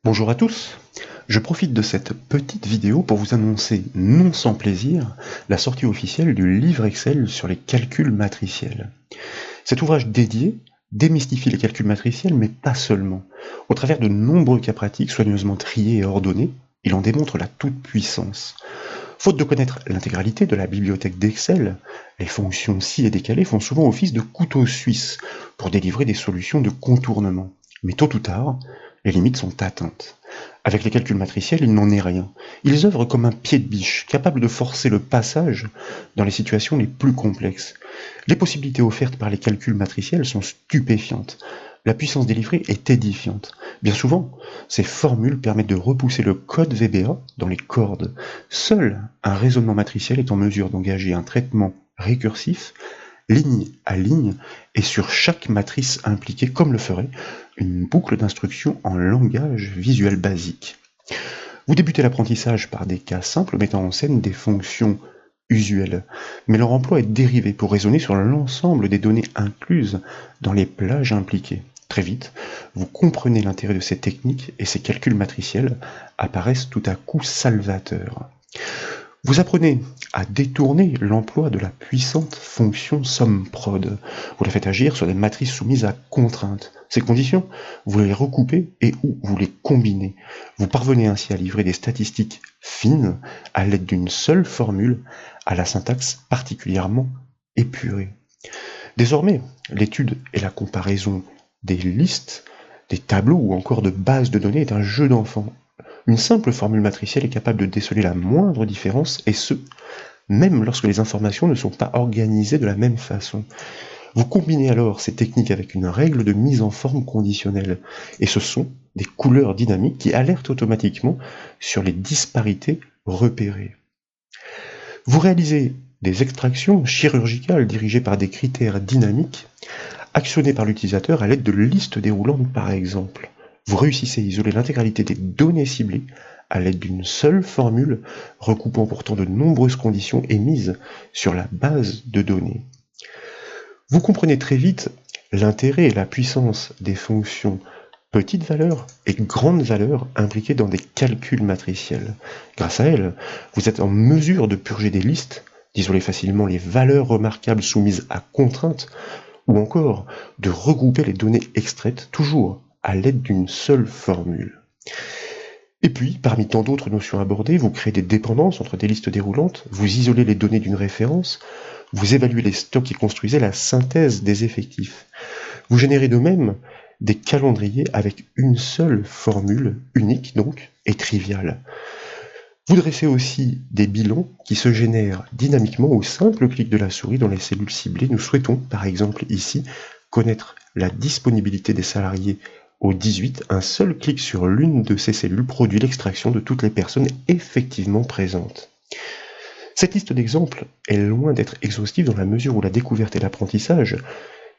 Bonjour à tous, je profite de cette petite vidéo pour vous annoncer, non sans plaisir, la sortie officielle du livre Excel sur les calculs matriciels. Cet ouvrage dédié démystifie les calculs matriciels, mais pas seulement. Au travers de nombreux cas pratiques soigneusement triés et ordonnés, il en démontre la toute-puissance. Faute de connaître l'intégralité de la bibliothèque d'Excel, les fonctions scie et décalées font souvent office de couteau suisse pour délivrer des solutions de contournement. Mais tôt ou tard, les limites sont atteintes. Avec les calculs matriciels, il n'en est rien. Ils œuvrent comme un pied de biche, capable de forcer le passage dans les situations les plus complexes. Les possibilités offertes par les calculs matriciels sont stupéfiantes. La puissance délivrée est édifiante. Bien souvent, ces formules permettent de repousser le code VBA dans les cordes. Seul un raisonnement matriciel est en mesure d'engager un traitement récursif, ligne à ligne, et sur chaque matrice impliquée, comme le ferait une boucle d'instruction en langage visuel basique. Vous débutez l'apprentissage par des cas simples mettant en scène des fonctions usuelles, mais leur emploi est dérivé pour raisonner sur l'ensemble des données incluses dans les plages impliquées. Très vite, vous comprenez l'intérêt de ces techniques et ces calculs matriciels apparaissent tout à coup salvateurs. Vous apprenez à détourner l'emploi de la puissante fonction SUMPROD. Vous la faites agir sur des matrices soumises à contraintes. Ces conditions, vous les recoupez et ou vous les combinez. Vous parvenez ainsi à livrer des statistiques fines à l'aide d'une seule formule à la syntaxe particulièrement épurée. Désormais, l'étude et la comparaison des listes, des tableaux ou encore de bases de données est un jeu d'enfant. Une simple formule matricielle est capable de déceler la moindre différence, et ce, même lorsque les informations ne sont pas organisées de la même façon. Vous combinez alors ces techniques avec une règle de mise en forme conditionnelle, et ce sont des couleurs dynamiques qui alertent automatiquement sur les disparités repérées. Vous réalisez des extractions chirurgicales dirigées par des critères dynamiques, actionnés par l'utilisateur à l'aide de listes déroulantes par exemple. Vous réussissez à isoler l'intégralité des données ciblées à l'aide d'une seule formule recoupant pourtant de nombreuses conditions émises sur la base de données. Vous comprenez très vite l'intérêt et la puissance des fonctions petite valeur et grande valeur impliquées dans des calculs matriciels. Grâce à elles, vous êtes en mesure de purger des listes, d'isoler facilement les valeurs remarquables soumises à contraintes, ou encore de regrouper les données extraites, toujours à l'aide d'une seule formule. Et puis, parmi tant d'autres notions abordées, vous créez des dépendances entre des listes déroulantes, vous isolez les données d'une référence, vous évaluez les stocks et construisez la synthèse des effectifs. Vous générez de même des calendriers avec une seule formule, unique donc, et triviale. Vous dressez aussi des bilans qui se génèrent dynamiquement au simple clic de la souris dans les cellules ciblées. Nous souhaitons, par exemple ici, connaître la disponibilité des salariés au 18. Un seul clic sur l'une de ces cellules produit l'extraction de toutes les personnes effectivement présentes. Cette liste d'exemples est loin d'être exhaustive dans la mesure où la découverte et l'apprentissage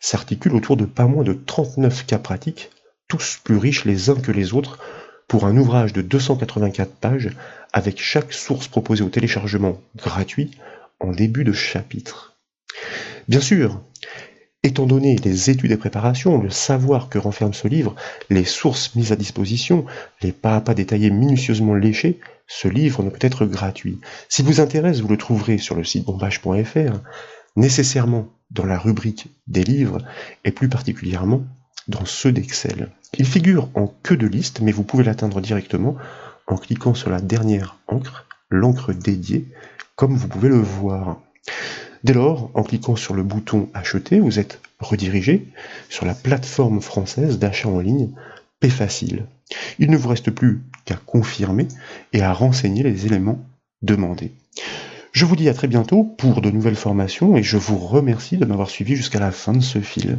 s'articulent autour de pas moins de 39 cas pratiques, tous plus riches les uns que les autres, pour un ouvrage de 284 pages, avec chaque source proposée au téléchargement gratuit en début de chapitre. Bien sûr, étant donné les études et préparations, le savoir que renferme ce livre, les sources mises à disposition, les pas à pas détaillés minutieusement léchés, ce livre ne peut être gratuit. S'il vous intéresse, vous le trouverez sur le site bombage.fr, nécessairement dans la rubrique des livres, et plus particulièrement dans ceux d'Excel. Il figure en queue de liste, mais vous pouvez l'atteindre directement en cliquant sur la dernière encre, l'encre dédiée, comme vous pouvez le voir. Dès lors, en cliquant sur le bouton Acheter, vous êtes redirigé sur la plateforme française d'achat en ligne Payfacile. Il ne vous reste plus qu'à confirmer et à renseigner les éléments demandés. Je vous dis à très bientôt pour de nouvelles formations et je vous remercie de m'avoir suivi jusqu'à la fin de ce fil.